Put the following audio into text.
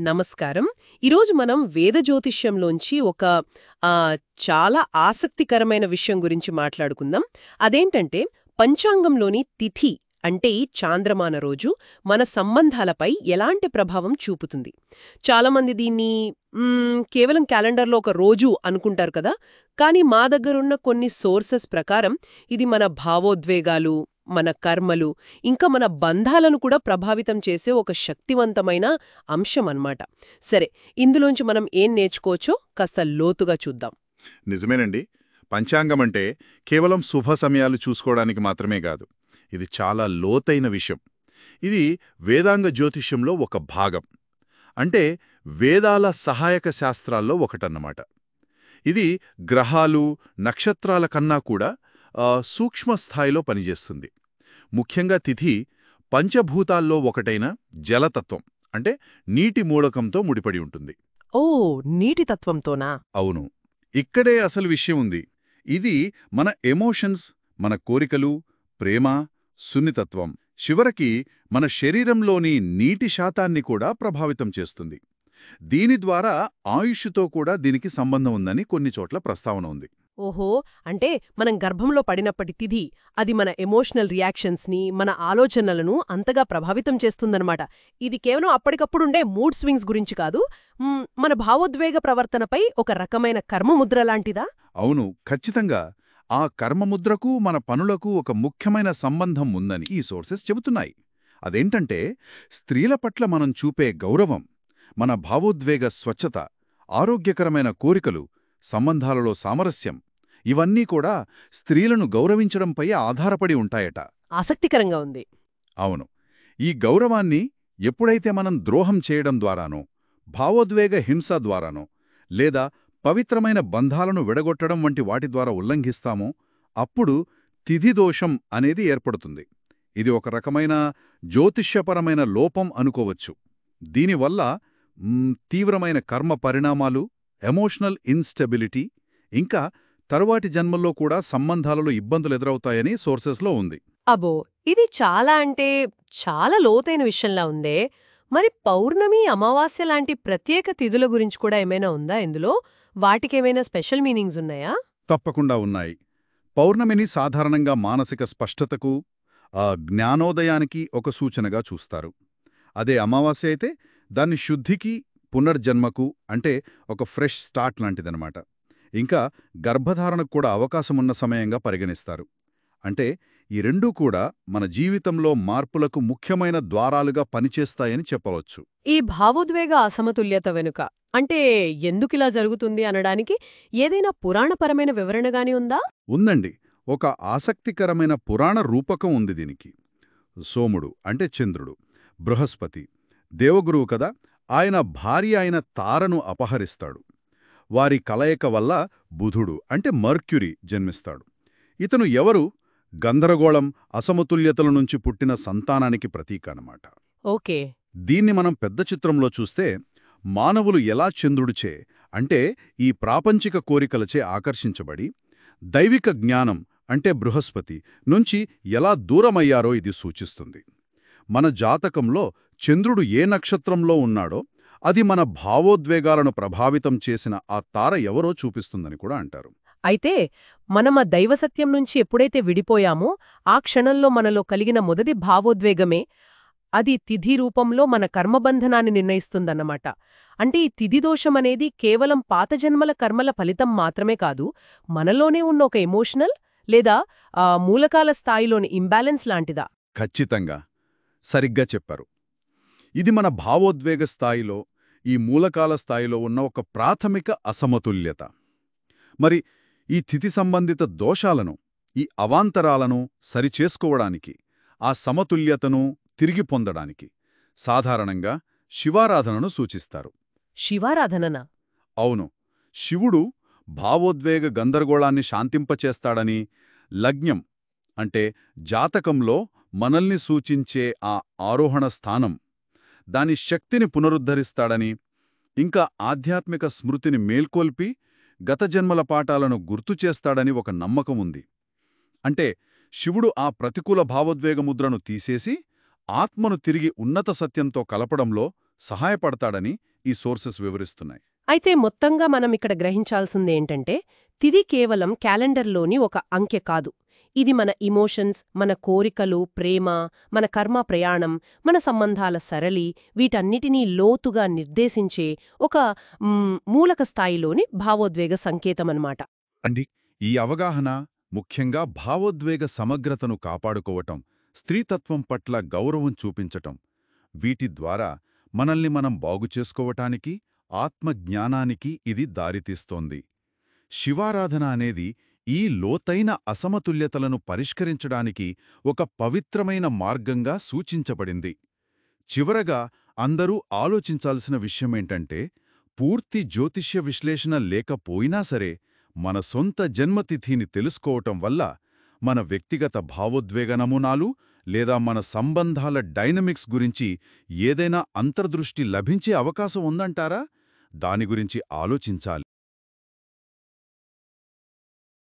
నమస్కారం. ఈరోజు మనం వేద జ్యోతిష్యంలోంచి ఒక చాలా ఆసక్తికరమైన విషయం గురించి మాట్లాడుకుందాం. అదేంటంటే పంచాంగంలోని తిథి అంటే ఈ చాంద్రమాన రోజు మన సంబంధాలపై ఎలాంటి ప్రభావం చూపుతుంది. చాలామంది దీన్ని కేవలం క్యాలెండర్లో ఒక రోజు అనుకుంటారు కదా. కానీ మా దగ్గరున్న కొన్ని సోర్సెస్ ప్రకారం ఇది మన భావోద్వేగాలు, మన కర్మలు, ఇంకా మన బంధాలను కూడా ప్రభావితం చేసే ఒక శక్తివంతమైన అంశం అన్నమాట. సరే, ఇందులోంచి మనం ఏం నేర్చుకోవచ్చో కాస్త లోతుగా చూద్దాం. నిజమేనండి. పంచాంగమంటే కేవలం శుభ సమయాలు చూసుకోవడానికి మాత్రమే కాదు. ఇది చాలా లోతైన విషయం. ఇది వేదాంగ జ్యోతిష్యంలో ఒక భాగం. అంటే వేదాల సహాయక శాస్త్రాల్లో ఒకటన్నమాట. ఇది గ్రహాలు, నక్షత్రాల కన్నా కూడా సూక్ష్మ స్థాయిలో పనిచేస్తుంది. ముఖ్యంగా తిథి పంచభూతాల్లో ఒకటైన జలతత్వం అంటే నీటి మూలకంతో ముడిపడి ఉంటుంది. ఓ, నీటి తత్వంతోనా? అవును, ఇక్కడే అసలు విషయం ఉంది. ఇది మన ఎమోషన్స్, మన కోరికలు, ప్రేమ, సున్నితత్వం, చివరికి మన శరీరంలోని నీటి శాతాన్ని కూడా ప్రభావితం చేస్తుంది. దీని ద్వారా ఆయుష్తో కూడా దీనికి సంబంధం ఉందని కొన్ని చోట్ల ప్రస్తావన ఉంది. ఓహో, అంటే మనం గర్భంలో పడినప్పటి తిథి అది మన ఎమోషనల్ రియాక్షన్స్ని, మన ఆలోచనలను అంతగా ప్రభావితం చేస్తుందన్నమాట. ఇది కేవలం అప్పటికప్పుడుండే మూడ్ స్వింగ్స్ గురించి కాదు, మన భావోద్వేగ ప్రవర్తనపై ఒక రకమైన కర్మముద్ర లాంటిదా? అవును, ఖచ్చితంగా. ఆ కర్మముద్రకు మన పనులకు ఒక ముఖ్యమైన సంబంధం ఉందని ఈ సోర్సెస్ చెబుతున్నాయి. అదేంటంటే స్త్రీల పట్ల మనం చూపే గౌరవం, మన భావోద్వేగ స్వచ్ఛత, ఆరోగ్యకరమైన కోరికలు, సంబంధాలలో సామరస్యం, ఇవన్నీ కూడా స్త్రీలను గౌరవించడంపై ఆధారపడి ఉంటాయట. ఆసక్తికరంగా ఉంది. అవును, ఈ గౌరవాన్ని ఎప్పుడైతే మనం ద్రోహం చేయడం ద్వారానో, భావోద్వేగ హింస ద్వారానో, లేదా పవిత్రమైన బంధాలను విడగొట్టడం వంటి వాటి ద్వారా ఉల్లంఘిస్తామో అప్పుడు తిథిదోషం అనేది ఏర్పడుతుంది. ఇది ఒక రకమైన జ్యోతిష్యపరమైన లోపం అనుకోవచ్చు. దీనివల్ల తీవ్రమైన కర్మ పరిణామాలు, ఎమోషనల్ ఇన్స్టెబిలిటీ, ఇంకా తరువాటి జన్మల్లో కూడా సంబంధాలలో ఇబ్బందులు ఎదురవుతాయని సోర్సెస్లో ఉంది. అబో, ఇది చాలా లోతైన విషయంలా ఉందే. మరి పౌర్ణమి, అమావాస్య లాంటి ప్రత్యేక తిథుల గురించి కూడా ఏమైనా ఉందా ఇందులో? వాటికేమైనా స్పెషల్ మీనింగ్స్ ఉన్నాయా? తప్పకుండా ఉన్నాయి. పౌర్ణమిని సాధారణంగా మానసిక స్పష్టతకు, జ్ఞానోదయానికి ఒక సూచనగా చూస్తారు. అదే అమావాస్య అయితే దాన్ని శుద్ధికి, పునర్జన్మకు, అంటే ఒక ఫ్రెష్ స్టార్ట్ లాంటిదనమాట. ఇంకా గర్భధారణకు కూడా అవకాశమున్న సమయంగా పరిగణిస్తారు. అంటే ఈ రెండూ కూడా మన జీవితంలో మార్పులకు ముఖ్యమైన ద్వారాలుగా పనిచేస్తాయని చెప్పవచ్చు. ఈ భావోద్వేగ అసమతుల్యత వెనుక అంటే ఎందుకిలా జరుగుతుంది అనడానికి ఏదైనా పురాణపరమైన వివరణగాని ఉందా? ఉందండి. ఒక ఆసక్తికరమైన పురాణ రూపకం ఉంది దీనికి. సోముడు అంటే చంద్రుడు, బృహస్పతి దేవగురువు కదా, ఆయన భార్య అయిన తారను అపహరిస్తాడు. వారి కలయిక వల్ల బుధుడు అంటే మర్క్యురీ జన్మిస్తాడు. ఇతను ఎవరు? గందరగోళం, అసమతుల్యతల నుంచి పుట్టిన సంతానానికి ప్రతీక అన్నమాట. ఓకే. దీన్ని మనం పెద్ద చిత్రంలో చూస్తే మానవులు ఎలా చంద్రుడిచే అంటే ఈ ప్రాపంచిక కోరికలచే ఆకర్షించబడి దైవిక జ్ఞానం అంటే బృహస్పతి నుంచి ఎలా దూరమయ్యారో ఇది సూచిస్తుంది. మన జాతకంలో చంద్రుడు ఏ నక్షత్రంలో ఉన్నాడో అది మన భావోద్వేగాలను ప్రభావితం చేసిన ఆ తార ఎవరో చూపిస్తుందని కూడా అంటారు. అయితే మనం ఆ దైవసత్యం నుంచి ఎప్పుడైతే విడిపోయామో ఆ క్షణంలో మనలో కలిగిన మొదటి భావోద్వేగమే అది తిథి రూపంలో మన కర్మబంధనాన్ని నిర్ణయిస్తుందన్నమాట. అంటే ఈ తిథిదోషమనేది కేవలం పాత జన్మల కర్మల ఫలితం మాత్రమే కాదు, మనలోనే ఉన్న ఒక ఎమోషనల్ లేదా మూలకాల స్థాయిలోని ఇంబ్యాలెన్స్ లాంటిదా? ఖచ్చితంగా, సరిగ్గా చెప్పారు. ఇది మన భావోద్వేగ స్థాయిలో, ఈ మూలకాల స్థాయిలో ఉన్న ఒక ప్రాథమిక అసమతుల్యత. మరి ఈ తిథి సంబంధిత దోషాలను, ఈ అవాంతరాలను సరిచేసుకోవడానికి, ఆ సమతుల్యతను తిరిగి పొందడానికి సాధారణంగా శివారాధనను సూచిస్తారు. శివారాధననా? అవును, శివుడు భావోద్వేగ గందరగోళాన్ని శాంతింపచేస్తాడని, లగ్నం అంటే జాతకంలో మనల్ని సూచించే ఆ ఆరోహణ స్థానం, దాని శక్తిని పునరుద్ధరిస్తాడని, ఇంకా ఆధ్యాత్మిక స్మృతిని మేల్కొల్పి గత జన్మల పాఠాలను గుర్తుచేస్తాడని ఒక నమ్మకం ఉంది. అంటే శివుడు ఆ ప్రతికూల భావోద్వేగముద్రను తీసేసి ఆత్మను తిరిగి ఉన్నత సత్యంతో కలపడంలో సహాయపడతాడని ఈ సోర్సెస్ వివరిస్తున్నాయి. అయితే మొత్తంగా మనం ఇక్కడ గ్రహించాల్సిందేంటంటే తిథి కేవలం క్యాలెండర్లోని ఒక అంకె కాదు. ఇది మన ఇమోషన్స్, మన కోరికలు, ప్రేమ, మన కర్మ ప్రయాణం, మన సంబంధాల సరళి, వీటన్నిటినీ లోతుగా నిర్దేశించే ఒక మూలక స్థాయిలోని భావోద్వేగ సంకేతమన్నమాట. అండి, ఈ అవగాహన, ముఖ్యంగా భావోద్వేగ సమగ్రతను కాపాడుకోవటం, స్త్రీతత్వం పట్ల గౌరవం చూపించటం, వీటి ద్వారా మనల్ని మనం బాగుచేసుకోవటానికి, ఆత్మజ్ఞానానికి ఇది దారితీస్తోంది. శివారాధన అనేది ఈ లోతైన అసమతుల్యతలను పరిష్కరించడానికి ఒక పవిత్రమైన మార్గంగా సూచించబడింది. చివరగా అందరూ ఆలోచించాల్సిన విషయమేంటంటే, పూర్తి జ్యోతిష్య విశ్లేషణ లేకపోయినా సరే మన సొంత జన్మతిథిని తెలుసుకోవటం వల్ల మన వ్యక్తిగత భావోద్వేగ నమూనాలు లేదా మన సంబంధాల డైనమిక్స్ గురించి ఏదైనా అంతర్దృష్టి లభించే అవకాశం ఉందంటారా? దాని గురించి ఆలోచించాలి.